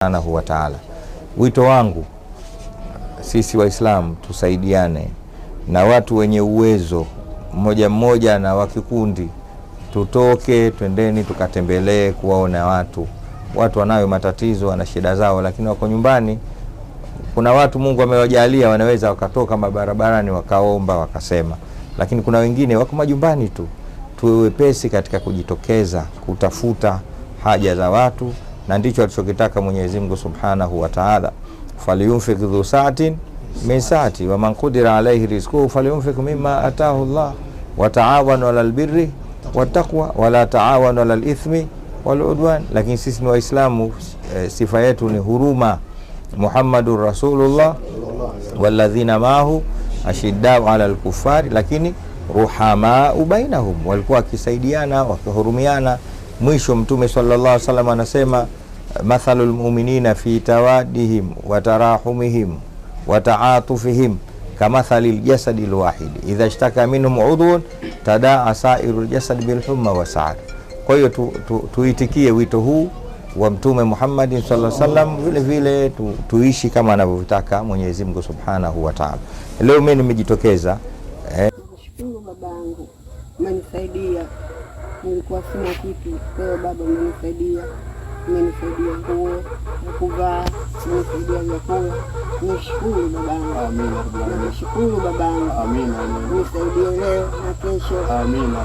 Subhanahu wa ta'ala. Wito wangu sisi Waislamu tusaidiane na watu wenye uwezo mmoja mmoja na wakikundi, tutoke twendeni tukatembelee kuwaona watu wanayo matatizo, wana shida zao, lakini wako nyumbani. Kuna watu Mungu amewajalia wanaweza wakatoka mabarabarani wakaomba wakasema, lakini kuna wengine wako majumbani tu. Tuwe wepesi katika kujitokeza kutafuta haja za watu, na ndicho alichokitaka Mwenyezi Mungu Subhanahu wa Ta'ala. Falyunfiq dhu sa'atin min sa'ati wa man qudira alayhi rizquhu falyunfiq mimma ataahu Allah wa ta'awanu 'alal birri wattaqwa wa la ta'awanu 'alal ithmi wal 'udwan. Lakini sisi ni Waislamu, sifa yetu ni huruma. Muhammadur Rasulullah walladhina ma'ahu ashiddau 'alal kuffari lakini ruhamaa bainahum, walikuwa wakisaidiana wakihurumiana. Mwisho Mtume sallallahu alaihi wasallam anasema mathalul mu'minina fi tawaddihim wa tarahumihim wa ta'atufihim kamathalil jasadil wahid idha ishtaka minhum udhun tadaa sairul jasad bil humma wa sa'ar. Kwa hiyo tuitikie wito huu wa Mtume Muhammad sallallahu alaihi wasallam, vile vile tuishi kama anavyotaka Mwenyezi Mungu Subhanahu wa Ta'ala. Leo mimi nimejitokeza Shukuru babangu, umenisaidia. Nilikuwa sina kitu, leo baba umenisaidia nguo na kuvaa, umenisaidia vyakula. Nishukuru babangu. Amina. Nishukuru babangu. Amina. Nisaidie leo na kesho. Amina.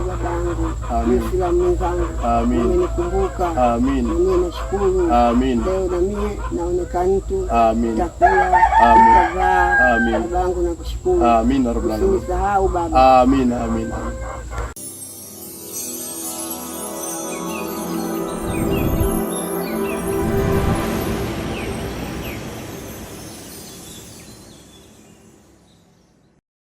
Babangu. Amina. Waislamu wenzangu. Amina. Umenikumbuka. Amina. Mimi nashukuru. Amina. Leo na mimi naoneka mtu. Amina. Takula. Amina. Kuvaa. Amina. Babangu nakushukuru. Amina rabbil alamin. Usisahau baba. Amina.